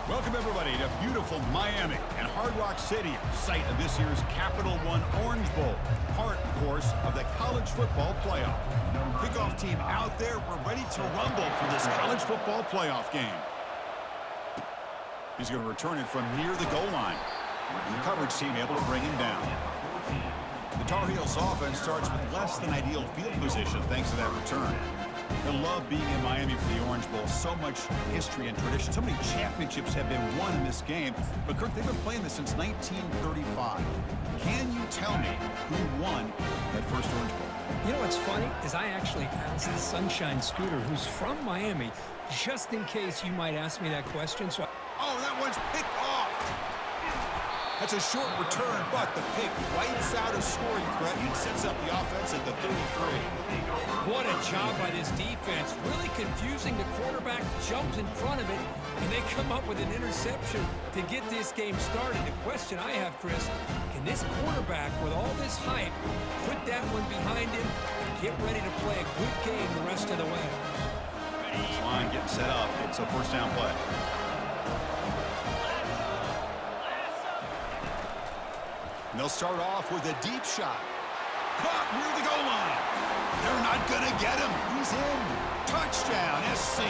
Welcome, everybody, to beautiful Miami and Hard Rock Stadium, site of this year's Capital One Orange Bowl, part, of course, of the college football playoff. Kickoff team out there. We're ready to rumble for this college football playoff game. He's going to return it from near the goal line. The coverage team able to bring him down. The Tar Heels offense starts with less than ideal field position thanks to that return. They love being in Miami for the Orange Bowl. So much history and tradition. So many championships have been won in this game. But, Kirk, they've been playing this since 1935. Can you tell me who won that first Orange Bowl? You know what's funny is I actually asked the Sunshine Scooter, who's from Miami, just in case you might ask me that question. So, oh, that one's picked off. That's a short return, but the pick wipes out a scoring threat and sets up the offense at the 33. What a job by this defense. Really confusing. The quarterback jumps in front of it, and they come up with an interception to get this game started. The question I have, Chris, can this quarterback, with all this hype, put that one behind him and get ready to play a good game the rest of the way? This line getting set up. It's a first down play. And they'll start off with a deep shot. Caught near the goal line. They're not going to get him. He's in. Touchdown, SC.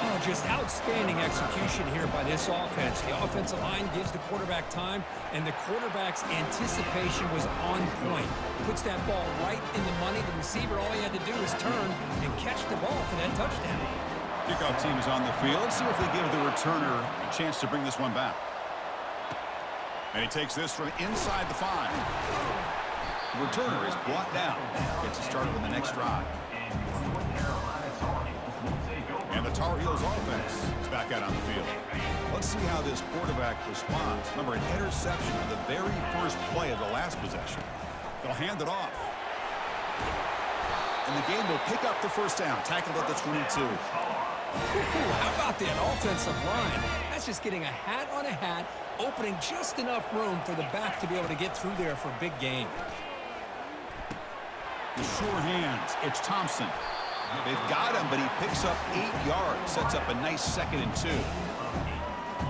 Oh, just outstanding execution here by this offense. The offensive line gives the quarterback time, and the quarterback's anticipation was on point. Puts that ball right in the money. The receiver, all he had to do was turn and catch the ball for that touchdown. Kickoff team is on the field. Let's see if they give the returner a chance to bring this one back. And he takes this from inside the 5. The returner is brought down. Gets it started with the next drive. And the Tar Heels offense is back out on the field. Let's see how this quarterback responds. Remember, an interception on the very first play of the last possession. They'll hand it off. And the game will pick up the first down. Tackled at the 22. How about that offensive line? That's just getting a hat on a hat, opening just enough room for the back to be able to get through there for a big game. The sure hands. It's Thompson. They've got him, but he picks up 8 yards. Sets up a nice 2nd and 2.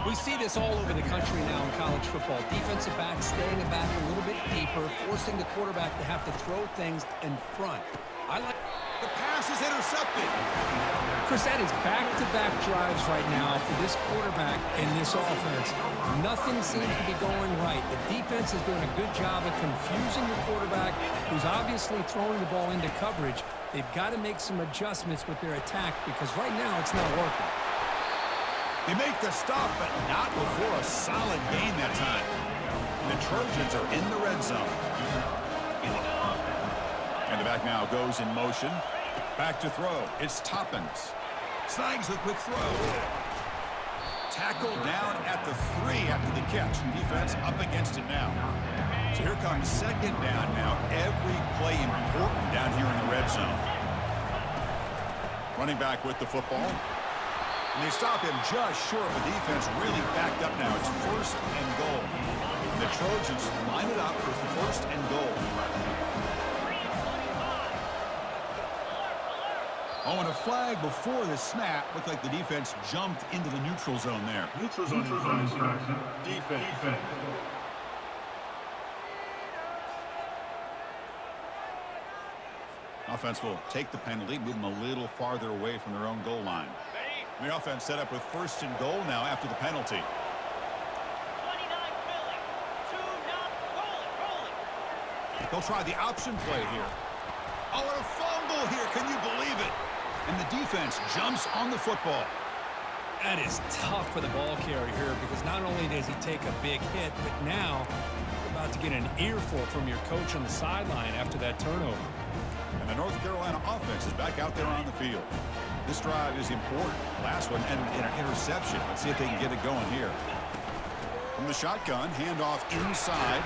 We see this all over the country now in college football. Defensive backs staying back a little bit deeper, forcing the quarterback to have to throw things in front. I like... The pass is intercepted. Chris, that is back-to-back drives right now for this quarterback and this offense. Nothing seems to be going right. The defense is doing a good job of confusing the quarterback, who's obviously throwing the ball into coverage. They've got to make some adjustments with their attack because right now it's not working. They make the stop, but not before a solid gain that time. The Trojans are in the red zone. And the back now goes in motion. Back to throw. It's Toppins. Snags the quick throw. Tackled down at the 3 after the catch. Defense up against it now. So here comes 2nd down now. Every play important down here in the red zone. Running back with the football. And they stop him just short. The defense really backed up now. It's 1st and goal. And the Trojans line it up with 1st and goal. Oh, and a flag before the snap. Looked like the defense jumped into the neutral zone there. Neutral zone defense. Offense will take the penalty, move them a little farther away from their own goal line. And the offense set up with 1st and goal now after the penalty. 29 Philly. 2-0. Rolling. They'll try the option play here. Oh, and a fumble here. Can you believe it? And the defense jumps on the football. That is tough for the ball carrier here because not only does he take a big hit, but now you're about to get an earful from your coach on the sideline after that turnover. And the North Carolina offense is back out there on the field. This drive is important. Last one ended in an interception. Let's see if they can get it going here. From the shotgun, handoff inside.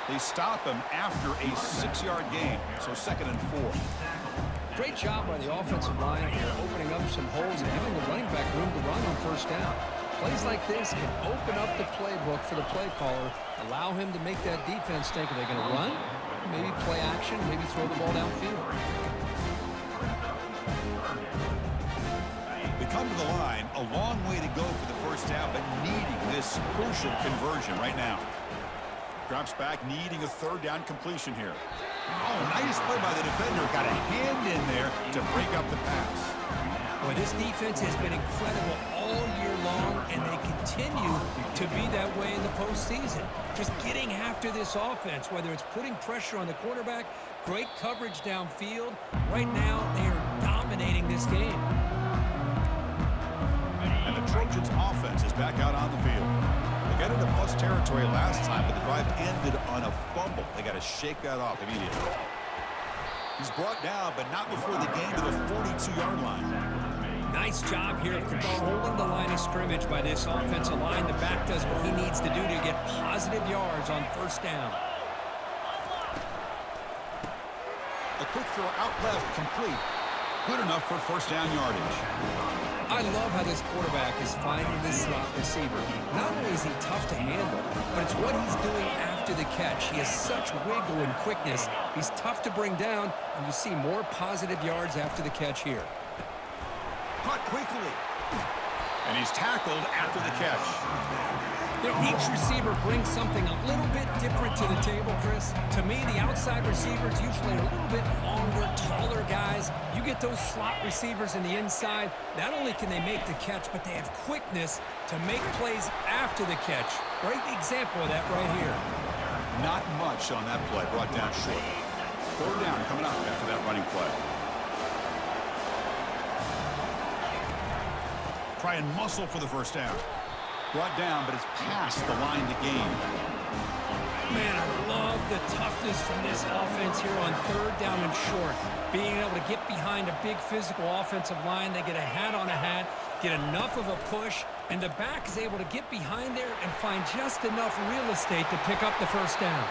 They stop him after a 6-yard gain. So 2nd and 4. Great job by the offensive line here, opening up some holes and giving the running back room to run on 1st down. Plays like this can open up the playbook for the play caller, allow him to make that defense think, are they going to run? Maybe play action, maybe throw the ball downfield. come to the line. A long way to go for the first down, but needing this crucial conversion right now. Drops back, needing a third down completion here. Oh, nice play by the defender. Got a hand in there to break up the pass. Boy, this defense has been incredible all year long, and they continue to be that way in the postseason. Just getting after this offense, whether it's putting pressure on the quarterback, great coverage downfield. Right now, they are dominating this game. And the Trojans' offense is back out on the field. They got into plus territory last time, but the drive ended on a fumble. They got to shake that off immediately. He's brought down, but not before they gain to the 42-yard line. Nice job here of controlling the line of scrimmage by this offensive line. The back does what he needs to do to get positive yards on first down. A quick throw out left, complete. Good enough for first down yardage. I love how this quarterback is finding this slot receiver. Not only is he tough to handle, but it's what he's doing after the catch. He has such wiggle and quickness. He's tough to bring down, and you see more positive yards after the catch here. Caught quickly. And he's tackled after the catch. You know, each receiver brings something a little bit different to the table, Chris. To me, the outside receivers usually are a little bit longer, taller guys. You get those slot receivers in the inside, not only can they make the catch, but they have quickness to make plays after the catch. Great example of that right here. Not much on that play, brought down short. Third down coming up after that running play. Try and muscle for the first down. Brought down, but it's past the line to gain. Man, I love the toughness from this offense here on third down and short. Being able to get behind a big physical offensive line. They get a hat on a hat, get enough of a push, and the back is able to get behind there and find just enough real estate to pick up the first down.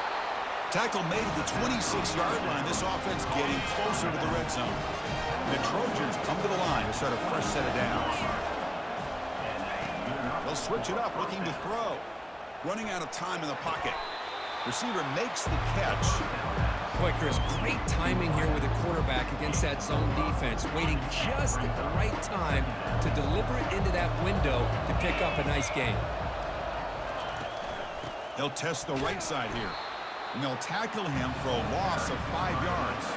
Tackle made at the 26-yard line. This offense getting closer to the red zone. The Trojans come to the line to start a fresh set of downs. They'll switch it up, looking to throw. Running out of time in the pocket. Receiver makes the catch. Boy, Chris, great timing here with the quarterback against that zone defense. Waiting just at the right time to deliver it into that window to pick up a nice gain. They'll test the right side here. And they'll tackle him for a loss of 5 yards.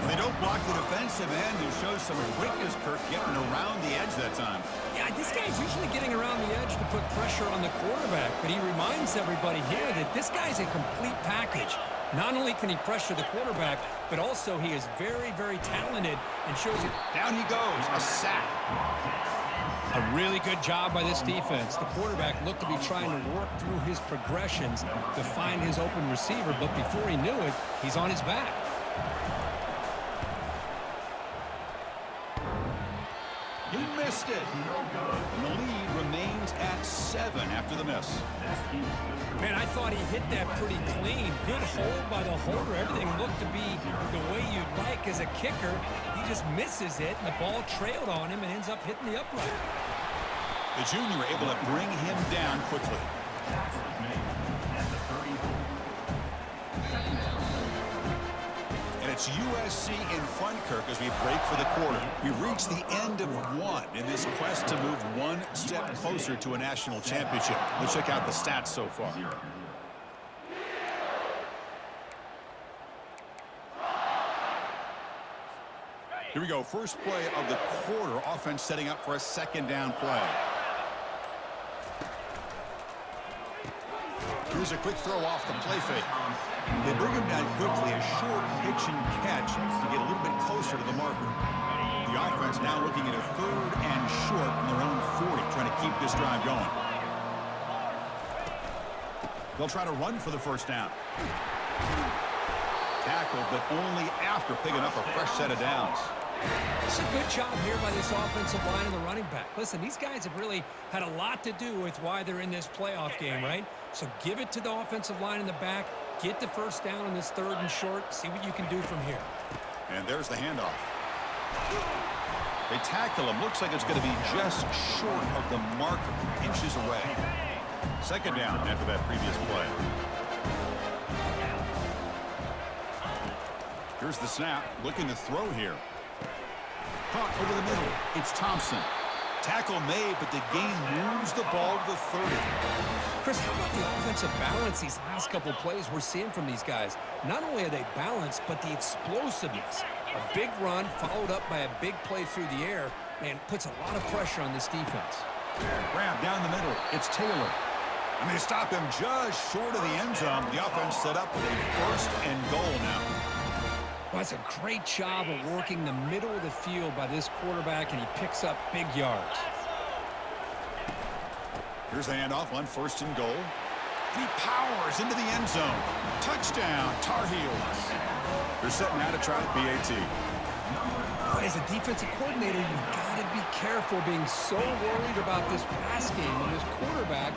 They don't block the defensive end, who shows some quickness, Kirk, getting around the edge that time. Yeah, this guy's usually getting around the edge to put pressure on the quarterback, but he reminds everybody here that this guy's a complete package. Not only can he pressure the quarterback, but also he is very, very talented and shows it. Down he goes, a sack. A really good job by this defense. The quarterback looked to be trying to work through his progressions to find his open receiver, but before he knew it, he's on his back. He missed it. And the lead remains at 7 after the miss. Man, I thought he hit that pretty clean. Good hold by the holder. Everything looked to be the way you'd like as a kicker. He just misses it, and the ball trailed on him and ends up hitting the upright. The junior able to bring him down quickly. And it's USC in front, Kirk, as we break for the quarter. We've reached the end of one in this quest to move one step closer to a national championship. Let's check out the stats so far. Here we go. First play of the quarter. Offense setting up for a second down play. Here's a quick throw off the play fake. They bring him down quickly, a short pitch and catch to get a little bit closer to the marker. The offense now looking at a third and short from their own 40, trying to keep this drive going. They'll try to run for the first down. Tackled, but only after picking up a fresh set of downs. It's a good job here by this offensive line and the running back. Listen, these guys have really had a lot to do with why they're in this playoff game, right? So give it to the offensive line in the back. Get the first down in this third and short. See what you can do from here. And there's the handoff. They tackle him. Looks like it's going to be just short of the marker, inches away. Second down after that previous play. Here's the snap. Looking to throw here. Caught over the middle. It's Thompson. Tackle made, but the gain moves the ball to the 30. Chris, how about the offensive balance these last couple plays we're seeing from these guys? Not only are they balanced, but the explosiveness. A big run followed up by a big play through the air, man, puts a lot of pressure on this defense. Grab down the middle. It's Taylor. And they stop him just short of the end zone. The offense set up with a 1st and goal now. Well, that's a great job of working the middle of the field by this quarterback, and he picks up big yards. Here's the handoff on 1st and goal. He powers into the end zone. Touchdown, Tar Heels. They're setting out to try the PAT. But as a defensive coordinator, you've got to be careful being so worried about this pass game and this quarterback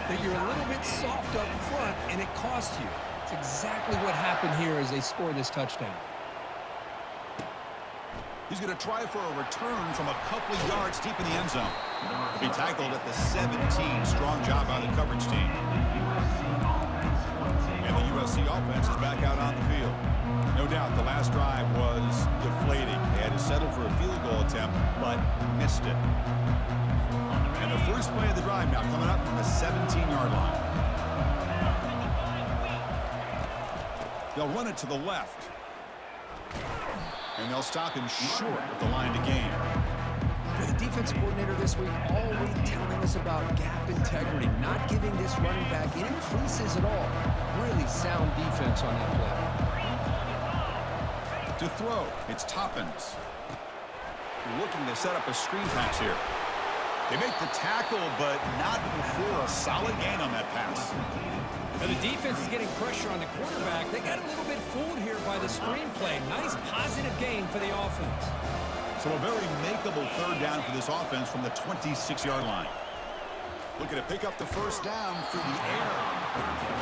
that you're a little bit soft up front, and it costs you. It's exactly what happened here as they score this touchdown. He's going to try for a return from a couple of yards deep in the end zone. He'll be tackled at the 17. Strong job by the coverage team. And the USC offense is back out on the field. No doubt the last drive was deflating. They had to settle for a field goal attempt, but missed it. And the first play of the drive now coming up from the 17-yard line. They'll run it to the left. And they'll stop him short of the line to gain. The defensive coordinator this week always telling us about gap integrity, not giving this running back any creases at all. Really sound defense on that play. To throw, it's Toppins. Looking to set up a screen pass here. They make the tackle, but not before a solid gain on that pass. Now the defense is getting pressure on the quarterback. They got a little bit fooled here by the screen play. Nice positive gain for the offense. So a very makeable 3rd down for this offense from the 26-yard line. Looking to pick up the 1st down through the air.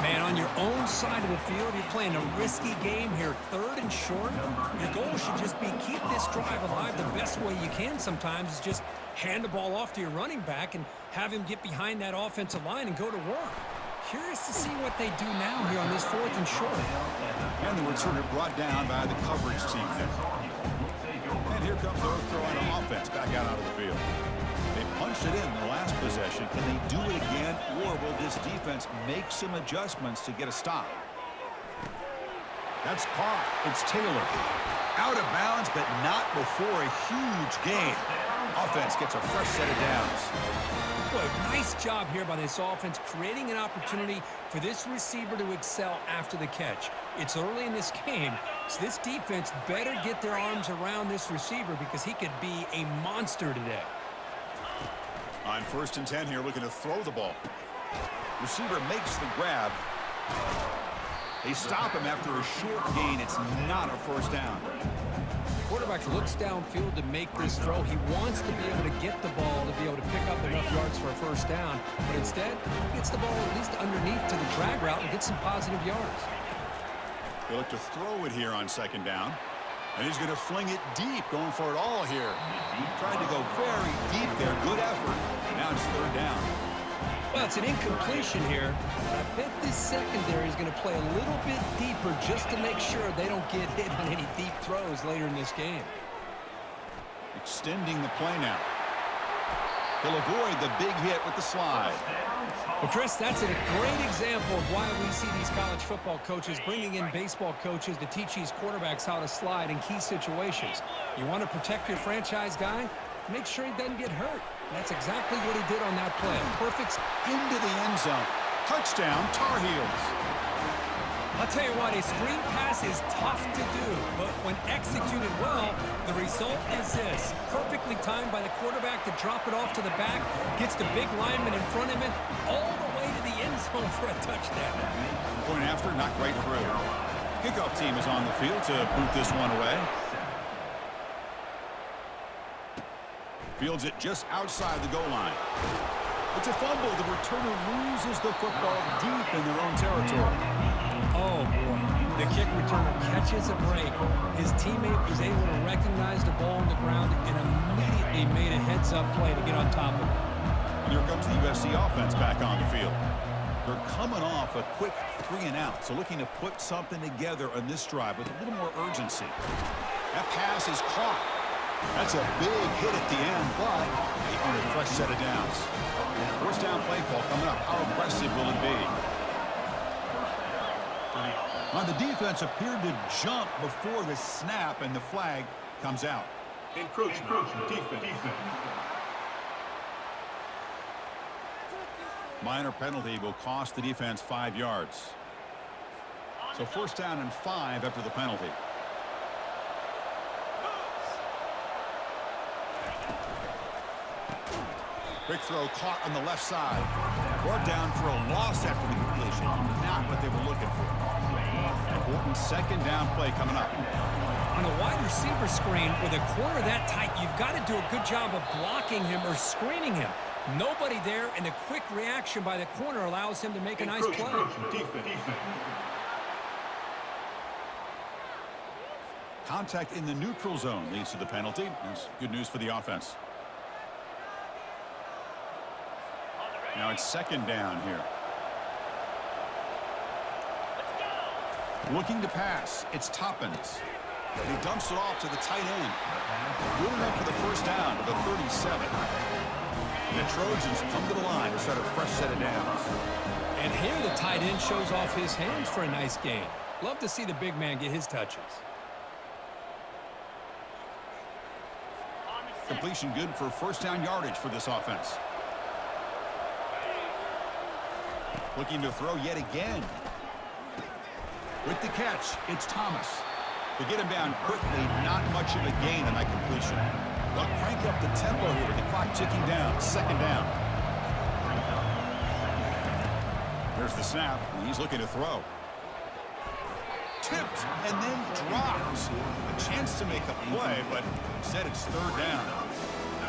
Man, on your own side of the field, you're playing a risky game here. 3rd and short. Your goal should just be keep this drive alive the best way you can sometimes is just hand the ball off to your running back and have him get behind that offensive line and go to work. Curious to see what they do now here on this 4th and short. And the returner brought down by the coverage team. And here comes North Carolina offense back out onto the field. They punched it in the last possession. Can they do it again, or will this defense make some adjustments to get a stop? That's caught. It's Taylor. Out of bounds, but not before a huge gain. Offense gets a fresh set of downs. Boy, nice job here by this offense, creating an opportunity for this receiver to excel after the catch. It's early in this game, so this defense better get their arms around this receiver because he could be a monster today. On 1st and 10 here, looking to throw the ball. Receiver makes the grab. They stop him after a short gain. It's not a 1st down. Quarterback looks downfield to make this throw. He wants to be able to get the ball to be able to pick up enough yards for a 1st down, but instead gets the ball at least underneath to the drag route and gets some positive yards. They look to throw it here on 2nd down. And he's going to fling it deep, going for it all here. Tried to go very deep there. Good effort. Now it's 3rd down. Well, it's an incompletion here. I bet this secondary is going to play a little bit deeper just to make sure they don't get hit on any deep throws later in this game. Extending the play now. He'll avoid the big hit with the slide. Well, Chris, that's a great example of why we see these college football coaches bringing in baseball coaches to teach these quarterbacks how to slide in key situations. You want to protect your franchise guy? Make sure he doesn't get hurt. That's exactly what he did on that play. Perfect into the end zone. Touchdown, Tar Heels. I'll tell you what, a screen pass is tough to do, but when executed well, the result is this. Perfectly timed by the quarterback to drop it off to the back, gets the big lineman in front of him, all the way to the end zone for a touchdown. Point after, knocked right through. Kickoff team is on the field to boot this one away. Fields it just outside the goal line. It's a fumble. The returner loses the football deep in their own territory. Oh, boy. The kick returner catches a break. His teammate was able to recognize the ball on the ground and immediately made a heads-up play to get on top of it. And here comes the USC offense back on the field. They're coming off a quick 3-and-out, so looking to put something together on this drive with a little more urgency. That pass is caught. That's a big hit at the end, but they earn a fresh set of downs. First down play call coming up. How aggressive will it be? Now the defense appeared to jump before the snap, and the flag comes out. Encroachment. Defense. Minor penalty will cost the defense 5 yards. So first down and 5 after the penalty. Quick throw caught on the left side. Brought down for a loss after the completion. Not what they were looking for. Important second down play coming up. On a wide receiver screen with a corner that tight, you've got to do a good job of blocking him or screening him. Nobody there, and a quick reaction by the corner allows him to make a nice play. Defense. Contact in the neutral zone leads to the penalty. That's good news for the offense. Now it's second down here. Looking to pass. It's Toppins. He dumps it off to the tight end. Good enough for the first down to the 37. The Trojans come to the line to start a fresh set of downs. And here the tight end shows off his hands for a nice gain. Love to see the big man get his touches. Completion good for first down yardage for this offense. Looking to throw yet again. With the catch, it's Thomas. To get him down quickly, not much of a gain on that completion. They'll crank up the tempo here with the clock ticking down. Second down. There's the snap, and he's looking to throw. Tipped and then dropped. A chance to make a play, but instead it's third down.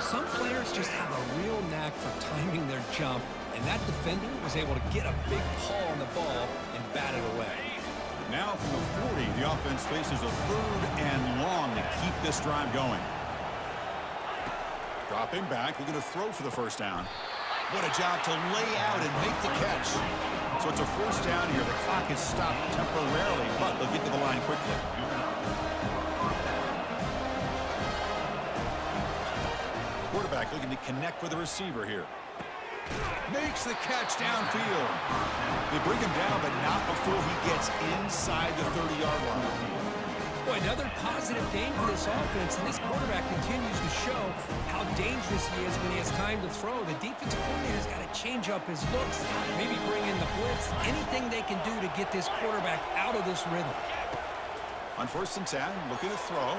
Some players just have a real knack for timing their jump, and that defender was able to get a big paw on the ball and bat it away. Now from the 40, the offense faces a third and long to keep this drive going. Dropping back, looking to throw for the first down. What a job to lay out and make the catch. So it's a first down here. The clock is stopped temporarily, but they'll get to the line quickly. Quarterback looking to connect with the receiver here. Makes the catch downfield. They bring him down, but not before he gets inside the 30-yard line. Boy, another positive game for this offense, and this quarterback continues to show how dangerous he is when he has time to throw. The defensive coordinator's got to change up his looks, maybe bring in the blitz, anything they can do to get this quarterback out of this rhythm. On first and 10, looking to throw.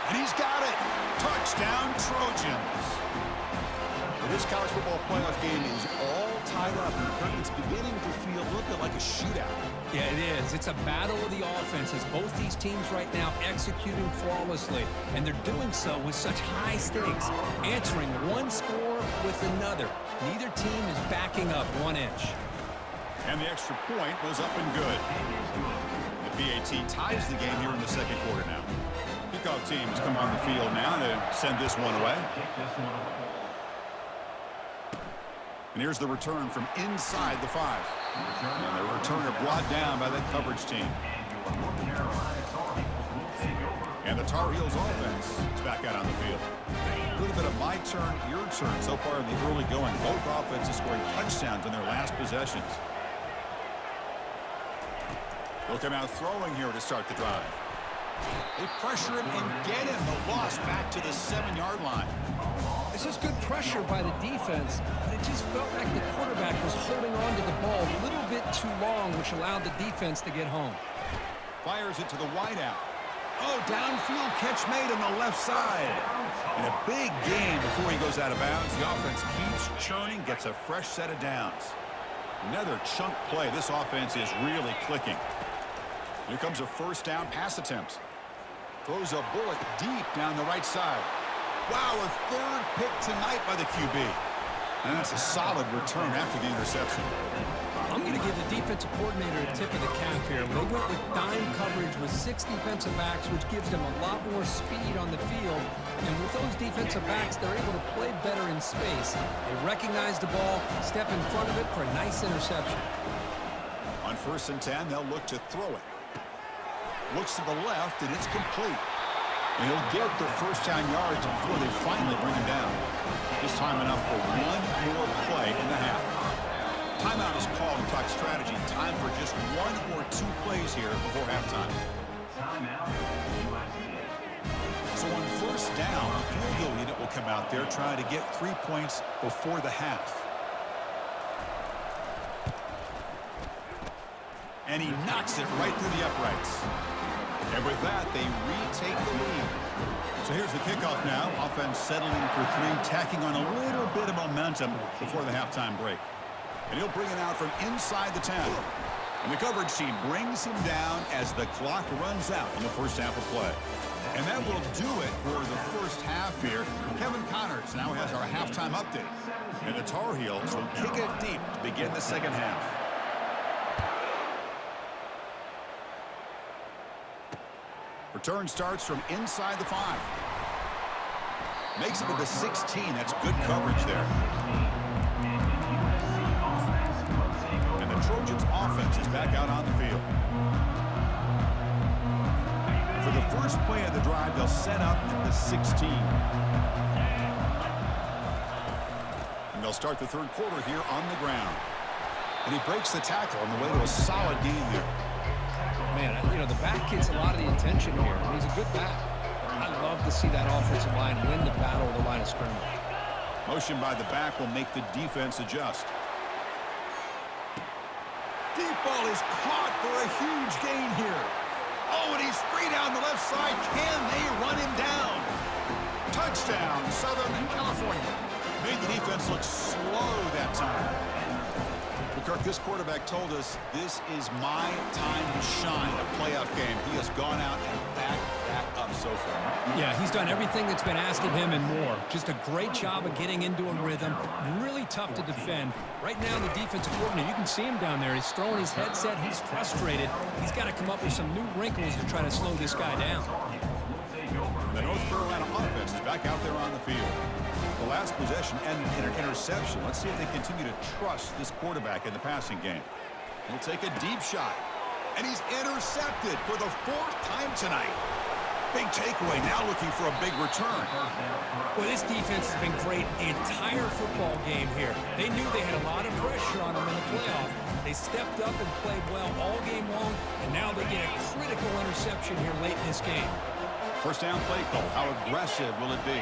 And he's got it. Touchdown, Trojans. Well, this college football playoff game is all tied up, and it's beginning to feel a little bit like a shootout. Yeah, it is. It's a battle of the offenses. Both these teams right now executing flawlessly, and they're doing so with such high stakes, answering one score with another. Neither team is backing up 1 inch. And the extra point was up and good. The BAT ties the game here in the second quarter now. Kickoff teams come on the field now to send this one away. And here's the return from inside the 5. And the returner brought down by that coverage team. And the Tar Heels offense is back out on the field. A little bit of my turn, your turn so far in the early going. Both offenses scoring touchdowns in their last possessions. They'll come out throwing here to start the drive. They pressure him and get him. The loss back to the 7-yard line. This is good pressure by the defense, but it just felt like the quarterback was holding on to the ball a little bit too long, which allowed the defense to get home. Fires it to the wideout. Oh, downfield catch made on the left side. And a big gain before he goes out of bounds. The offense keeps churning, gets a fresh set of downs. Another chunk play. This offense is really clicking. Here comes a first down pass attempt. Throws a bullet deep down the right side. Wow, a third pick tonight by the QB. And that's a solid return after the interception. I'm going to give the defensive coordinator a tip of the cap here. They went with dime coverage with 6 defensive backs, which gives them a lot more speed on the field. And with those defensive backs, they're able to play better in space. They recognize the ball, step in front of it for a nice interception. On first and 10, they'll look to throw it. Looks to the left, and it's complete. And he'll get the first down yards before they finally bring him down. This time enough for one more play in the half. Timeout is called to talk strategy. Time for just one or two plays here before halftime. So on first down, a field goal unit will come out there trying to get 3 points before the half. And he knocks it right through the uprights. And with that, they retake the lead. So here's the kickoff now. Offense settling for three, tacking on a little bit of momentum before the halftime break. And he'll bring it out from inside the 10. And the coverage team brings him down as the clock runs out in the first half of play. And that will do it for the first half here. Kevin Connors now has our halftime update. And the Tar Heels will kick it deep to begin the second half. Return starts from inside the 5. Makes it to the 16. That's good coverage there. And the Trojans' offense is back out on the field. For the first play of the drive, they'll set up at the 16. And they'll start the third quarter here on the ground. And he breaks the tackle on the way to a solid gain there. Man, you know, the back gets a lot of the attention here. He's a good back. I love to see that offensive line win the battle of the line of scrimmage. Motion by the back will make the defense adjust. Deep ball is caught for a huge gain here. Oh, and he's free down the left side. Can they run him down? Touchdown, Southern California. Made the defense look slow that time. Kirk, this quarterback told us this is my time to shine, a playoff game. He has gone out and backed that up so far. Yeah, he's done everything that's been asked of him and more. Just a great job of getting into a rhythm. Really tough to defend. Right now, the defensive coordinator, you can see him down there. He's throwing his headset. He's frustrated. He's got to come up with some new wrinkles to try to slow this guy down. The North Carolina offense is back out there on the field. The last possession ended in an interception. Let's see if they continue to trust this quarterback in the passing game. He'll take a deep shot. And he's intercepted for the 4th time tonight. Big takeaway, now looking for a big return. Well, this defense has been great the entire football game here. They knew they had a lot of pressure on them in the playoff. They stepped up and played well all game long, and now they get a critical interception here late in this game. First down play call. How aggressive will it be?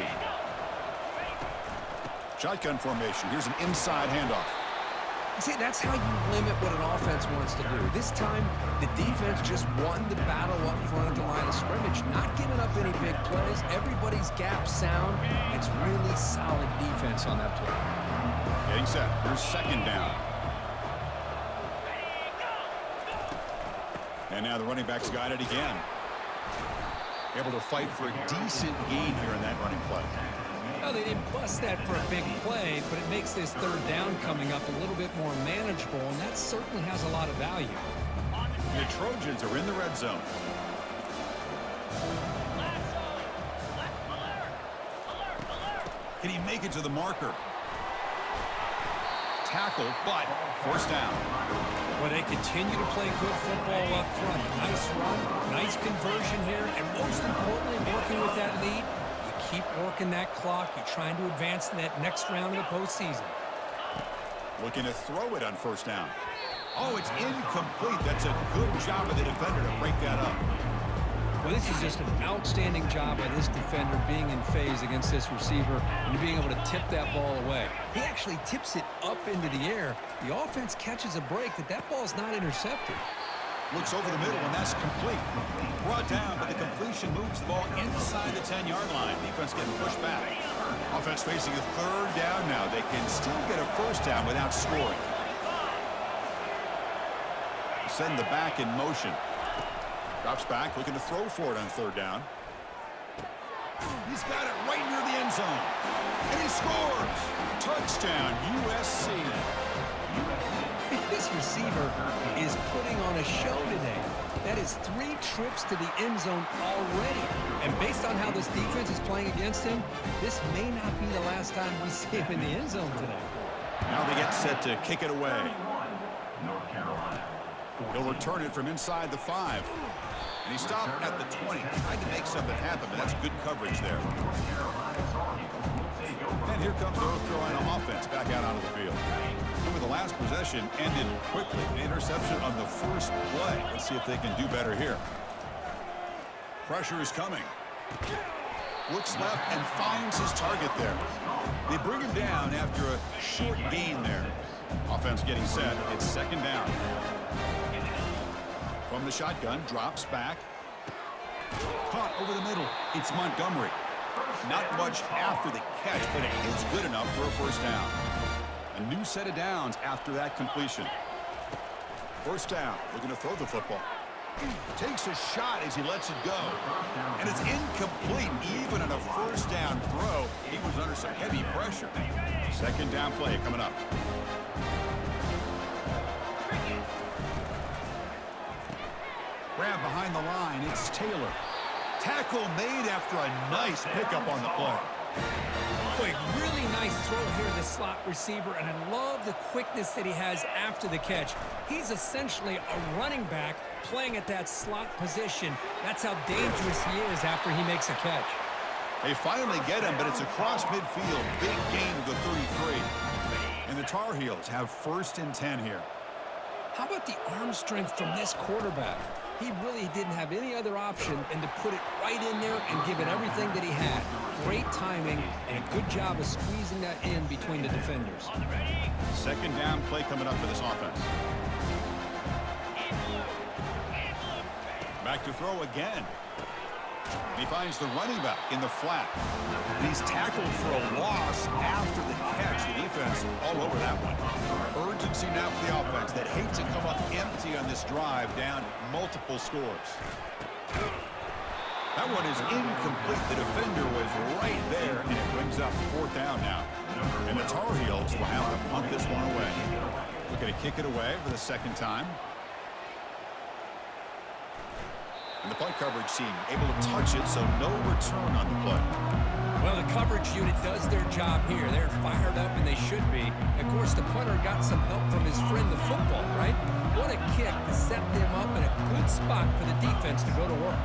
Shotgun formation. Here's an inside handoff. See, that's how you limit what an offense wants to do. This time, the defense just won the battle up front at the line of scrimmage, not giving up any big plays. Everybody's gap sound. It's really solid defense on that play. Getting set. Here's second down. And now the running back's got it again. Able to fight for a decent gain here in that running play. Well, they didn't bust that for a big play, but it makes this third down coming up a little bit more manageable, and that certainly has a lot of value. The Trojans are in the red zone. Can he make it to the marker? Tackle, but first down. Well, they continue to play good football up front. Nice run, nice conversion here, and most importantly, working with that lead. Keep working that clock. You're trying to advance to that next round of the postseason. Looking to throw it on first down. Oh, it's incomplete. That's a good job of the defender to break that up. Well, this is just an outstanding job by this defender being in phase against this receiver and being able to tip that ball away. He actually tips it up into the air. The offense catches a break that ball's not intercepted. Looks over the middle, and that's complete. Brought down, but the completion moves the ball inside the 10-yard line. Defense getting pushed back. Offense facing a third down now. They can still get a first down without scoring. Send the back in motion. Drops back, looking to throw for it on third down. He's got it right near the end zone. And he scores! Touchdown, USC. This receiver is putting on a show today. That is 3 trips to the end zone already. And based on how this defense is playing against him, this may not be the last time we see him in the end zone today. Now they get set to kick it away. He'll return it from inside the 5. And he stopped at the 20. Tried to make something happen, but that's good coverage there. And here comes the North Carolina offense back out onto the field. Remember, the last possession ended quickly. An interception on the first play. Let's see if they can do better here. Pressure is coming. Looks left and finds his target there. They bring him down after a short gain there. Offense getting set. It's second down. From the shotgun, drops back. Caught over the middle. It's Montgomery. Not much after the catch, but it is good enough for a first down. A new set of downs after that completion. First down. Looking to throw the football. Takes a shot as he lets it go. And it's incomplete even on a first down throw. He was under some heavy pressure. Second down play coming up. Grab behind the line. It's Taylor. Tackle made after a nice pickup on the play. Quick, really nice throw here to the slot receiver, and I love the quickness that he has after the catch. He's essentially a running back playing at that slot position. That's how dangerous he is after he makes a catch. They finally get him, but it's across midfield. Big gain to the 33. And the Tar Heels have first and 10 here. How about the arm strength from this quarterback? He really didn't have any other option than to put it right in there and give it everything that he had. Great timing and a good job of squeezing that in between the defenders. Second down play coming up for this offense. Back to throw again. He finds the running back in the flat. He's tackled for a loss after the catch. The defense all over that one. Urgency now for the offense that hates to come up empty on this drive, down multiple scores. That one is incomplete. The defender was right there, and it brings up fourth down now. And the Tar Heels will have to punt this one away. Looking to kick it away for the second time. And the punt coverage team able to touch it, so no return on the play. Well, the coverage unit does their job here. They're fired up, and they should be. Of course, the punter got some help from his friend, the football, right? What a kick to set them up in a good spot for the defense to go to work.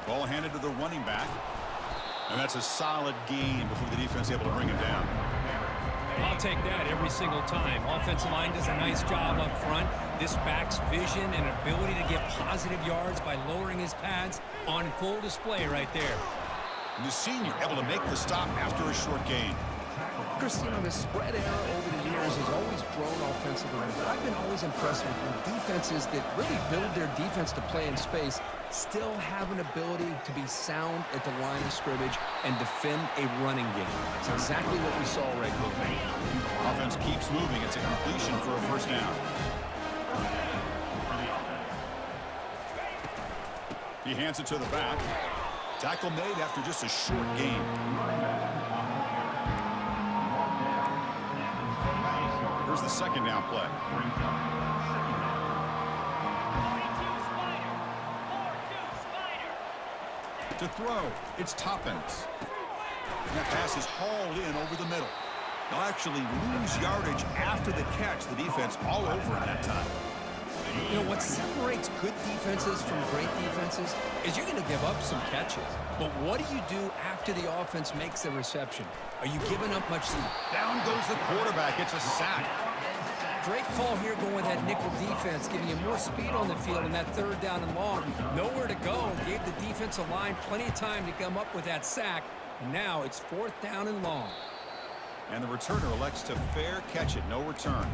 Ball handed to the running back. And that's a solid gain before the defense able to bring him down. I'll take that every single time. Offensive line does a nice job up front. This back's vision and ability to get positive yards by lowering his pads on full display right there. And the senior able to make the stop after a short gain. Chris, you know, the spread era over the years has always grown offensively. But I've been always impressed with defenses that really build their defense to play in space, still have an ability to be sound at the line of scrimmage and defend a running game. That's exactly what we saw right here. Offense keeps moving. It's a completion for a first down. He hands it to the back. Tackle made after just a short gain. Here's the second down play. To throw, it's Toppins. And that pass is hauled in over the middle. They'll actually lose yardage after the catch. The defense all over in that time. You know, what separates good defenses from great defenses is you're going to give up some catches. But what do you do after the offense makes the reception? Are you giving up much? Down goes the quarterback. It's a sack. Great call here going with that nickel defense, giving you more speed on the field in that third down and long. Nowhere to go. Gave the defensive line plenty of time to come up with that sack. And now it's fourth down and long. And the returner elects to fair catch it. No return.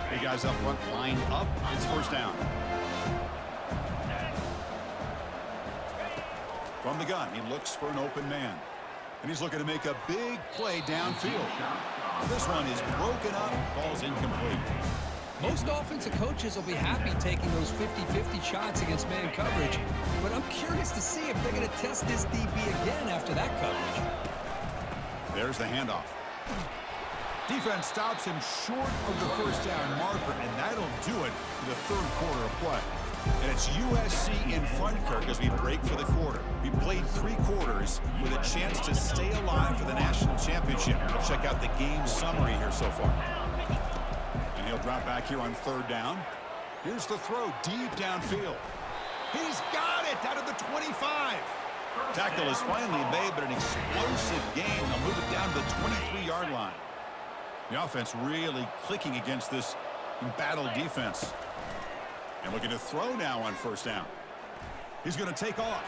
Big guys up front, lined up. It's first down. From the gun, he looks for an open man. And he's looking to make a big play downfield. This one is broken up, falls incomplete. Most offensive coaches will be happy taking those 50-50 shots against man coverage, but I'm curious to see if they're going to test this DB again after that coverage. There's the handoff. Defense stops him short of the first down marker, and that'll do it for the third quarter of play. And it's USC in front, Kirk, as we break for the quarter. We played 3 quarters with a chance to stay alive for the national championship. Let's check out the game summary here so far. And he'll drop back here on third down. Here's the throw deep downfield. He's got it out of the 25. Tackle is finally made, but an explosive gain. They'll move it down to the 23-yard line. The offense really clicking against this embattled defense. And looking to throw now on first down. He's going to take off.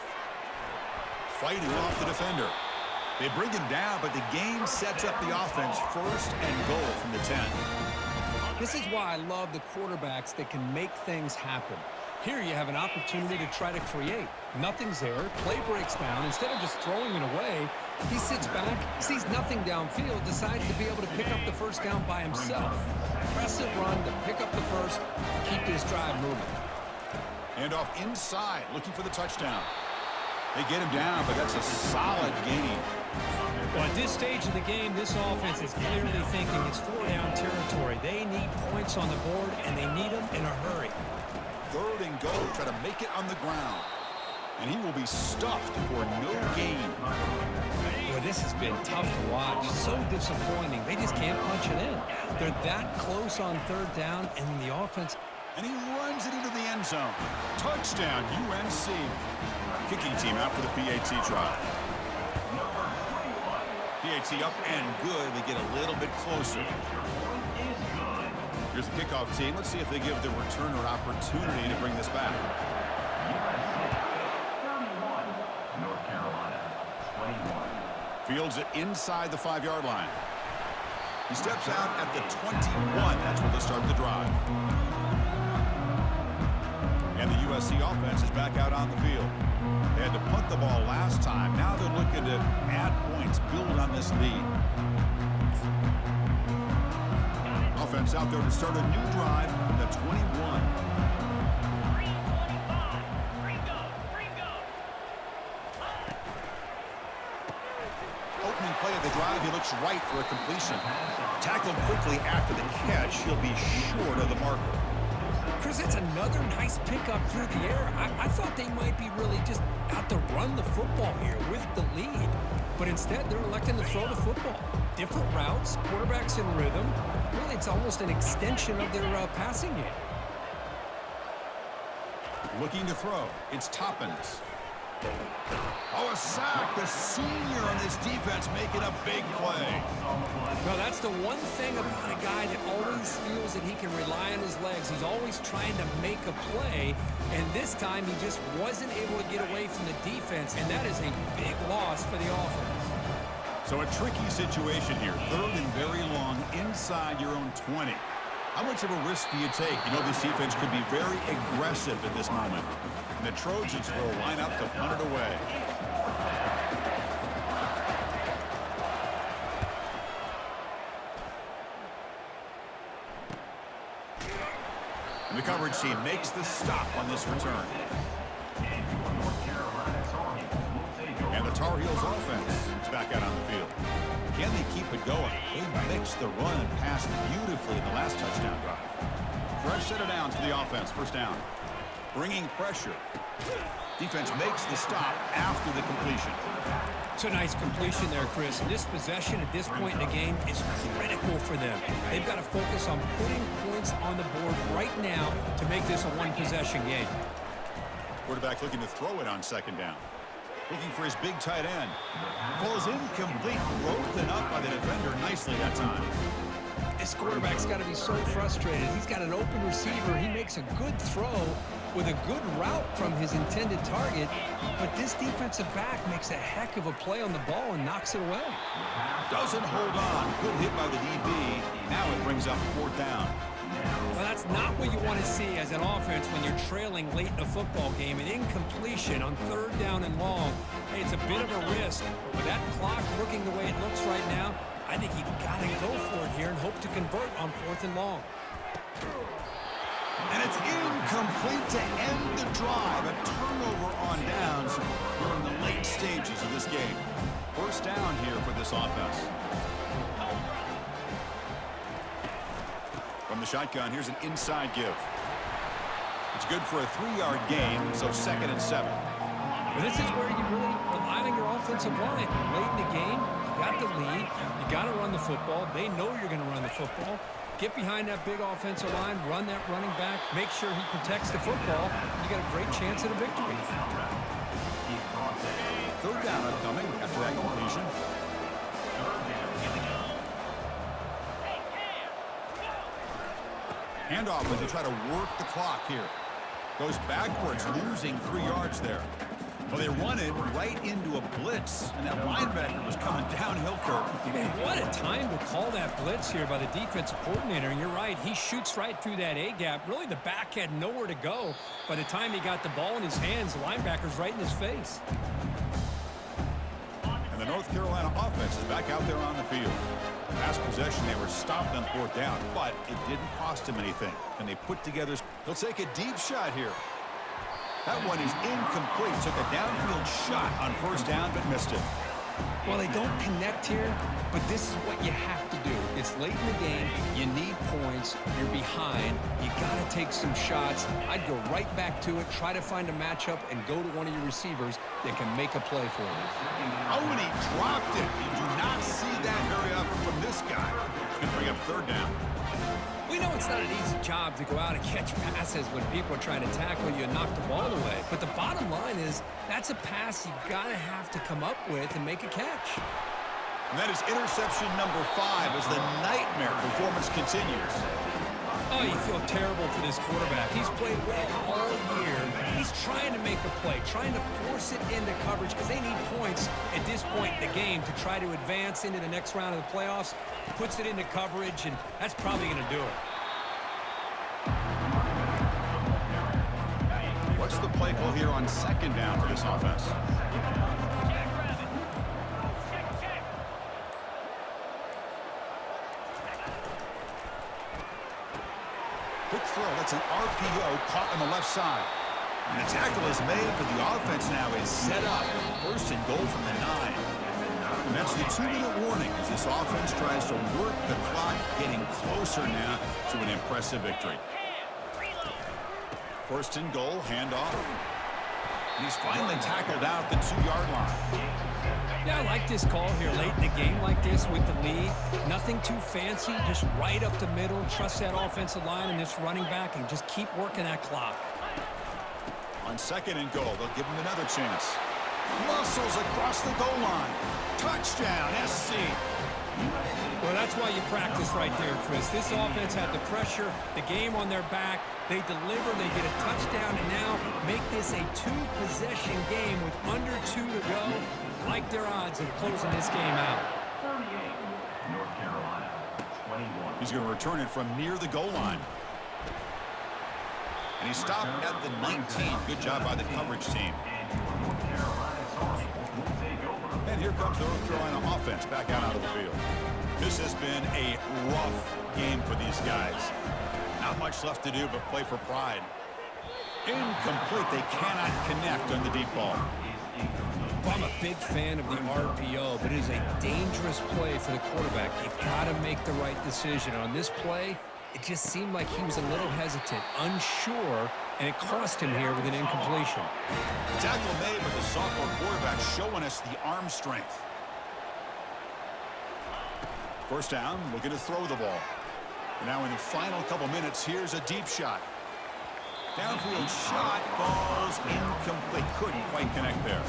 Fighting off the defender. They bring him down, but the game sets up the offense first and goal from the 10. This is why I love the quarterbacks that can make things happen. Here you have an opportunity to try to create. Nothing's there. Play breaks down. Instead of just throwing it away, he sits back, sees nothing downfield, decides to be able to pick up the first down by himself. Impressive run to pick up the first, keep this drive moving. And off inside, looking for the touchdown. They get him down, but that's a solid gain. Well, at this stage of the game, this offense is clearly thinking it's 4-down territory. They need points on the board, and they need them in a hurry. Third and goal, try to make it on the ground. And he will be stuffed for no gain. Boy, this has been tough to watch. So disappointing. They just can't punch it in. They're that close on third down, and the offense... And he runs it into the end zone. Touchdown, UNC. Kicking team out for the PAT try. PAT up and good. They get a little bit closer. Here's the kickoff team. Let's see if they give the returner opportunity to bring this back. Fields it inside the 5-yard line. He steps out at the 21. That's where they start the drive. And the USC offense is back out on the field. They had to punt the ball last time. Now they're looking to add points, build on this lead. Offense out there to start a new drive from the 21. Opening play of the drive, he looks right for a completion. Tackled quickly after the catch. He'll be short of the marker. Chris, it's another nice pickup through the air. I thought they might be really just out to run the football here with the lead. But instead, they're electing to throw the football. Different routes, quarterbacks in rhythm. Really, it's almost an extension of their passing game. Looking to throw. It's Toppins. Oh, a sack. The senior on this defense making a big play. Well, that's the one thing about a guy that always feels that he can rely on his legs. He's always trying to make a play, and this time he just wasn't able to get away from the defense, and that is a big loss for the offense. So a tricky situation here. Third and very long inside your own 20. How much of a risk do you take? You know this defense could be very aggressive at this moment. And the Trojans will line up to punt it away. And the coverage team makes the stop on this return. And the Tar Heels offense is back out on the field. Can they keep it going? They mixed the run and pass beautifully in the last touchdown drive. Fresh set of downs for the offense. First down. Bringing pressure. Defense makes the stop after the completion. It's a nice completion there, Chris. And this possession at this point in the game is critical for them. They've got to focus on putting points on the board right now to make this a one-possession game. Quarterback looking to throw it on second down. Looking for his big tight end. Ball's incomplete. Broken up by the defender nicely that time. This quarterback's got to be so frustrated. He's got an open receiver. He makes a good throw with a good route from his intended target, but this defensive back makes a heck of a play on the ball and knocks it away. Doesn't hold on. Good hit by the DB. Now it brings up fourth down. Well, that's not what you want to see as an offense when you're trailing late in a football game. An incompletion on third down and long. Hey, it's a bit of a risk. With that clock looking the way it looks right now, I think you got to go for it here and hope to convert on fourth and long. And it's incomplete to end the drive. A turnover on downs during the late stages of this game. First down here for this offense. From the shotgun, here's an inside give. It's good for a 3-yard gain, so 2nd and 7. Well, this is where you really rely on your offensive line. Late in the game, you got the lead. You got to run the football. They know you're going to run the football. Get behind that big offensive line, run that running back, make sure he protects the football. You got a great chance at a victory. 3rd down upcoming after that completion. Handoff as they try to work the clock here. Goes backwards, losing 3 yards there. Well, they run it right into a blitz, and that linebacker was coming downhill curve. Man, what a time to call that blitz here by the defensive coordinator. And you're right, he shoots right through that A-gap. Really, the back had nowhere to go. By the time he got the ball in his hands, the linebacker's right in his face. And the North Carolina offense is back out there on the field. Last possession, they were stopped on 4th down, but it didn't cost him anything. And they put together, they'll take a deep shot here. That one is incomplete. Took a downfield shot on 1st down, but missed it. Well, they don't connect here, but this is what you have to do. It's late in the game. You need points. You're behind. You got to take some shots. I'd go right back to it, try to find a matchup, and go to one of your receivers that can make a play for you. Oh, and he dropped it. You do not see that very often from this guy. It's going to bring up 3rd down. We know it's not an easy job to go out and catch passes when people are trying to tackle you and knock the ball away. But the bottom line is that's a pass you got to have to come up with and make a catch. And that is interception number 5 as the nightmare performance continues. Oh, you feel terrible for this quarterback. He's played well all year. He's trying to make a play, trying to force it into coverage because they need points at this point in the game to try to advance into the next round of the playoffs. Puts it into coverage, and that's probably going to do it. What's the play call here on 2nd down for this offense? Quick throw. That's an RPO caught on the left side. And the tackle is made, but the offense now is set up. 1st and goal from the 9. And that's the 2-minute warning as this offense tries to work the clock, getting closer now to an impressive victory. 1st and goal, handoff. And he's finally tackled out the 2-yard line. Yeah, I like this call here late in the game like this with the lead. Nothing too fancy, just right up the middle. Trust that offensive line and this running back and just keep working that clock. On 2nd and goal, they'll give him another chance. Muscles across the goal line. Touchdown, SC. Well, that's why you practice right there, Chris. This offense had the pressure, the game on their back. They deliver, they get a touchdown, and now make this a 2-possession game with under 2 to go. Like their odds of closing this game out. North Carolina, 21. He's going to return it from near the goal line. And he stopped at the 19. Good job by the coverage team. And here comes the North Carolina offense back out onto the field. This has been a rough game for these guys. Not much left to do but play for pride. Incomplete. They cannot connect on the deep ball. Well, I'm a big fan of the RPO, but it is a dangerous play for the quarterback. You got to make the right decision. On this play, it just seemed like he was a little hesitant, unsure, and it cost him here with an incompletion. Tackle made, but the sophomore quarterback showing us the arm strength. 1st down, looking to throw the ball. Now in the final couple minutes, here's a deep shot. Downfield shot falls incomplete. Couldn't quite connect there.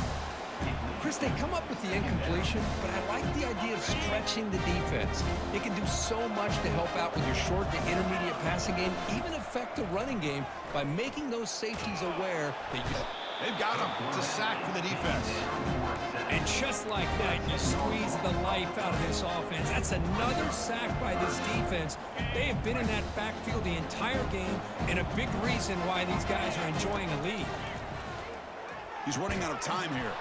Chris, they come up with the incompletion, but I like the idea of stretching the defense. It can do so much to help out with your short to intermediate passing game, even affect the running game by making those safeties aware that They've got him. It's a sack for the defense. And just like that, you squeeze the life out of this offense. That's another sack by this defense. They have been in that backfield the entire game, and a big reason why these guys are enjoying a lead. He's running out of time here.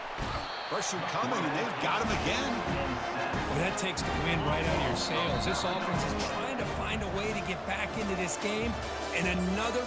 Pressure coming, and they've got him again. Well, that takes the wind right out of your sails. This offense is trying to find a way to get back into this game, and another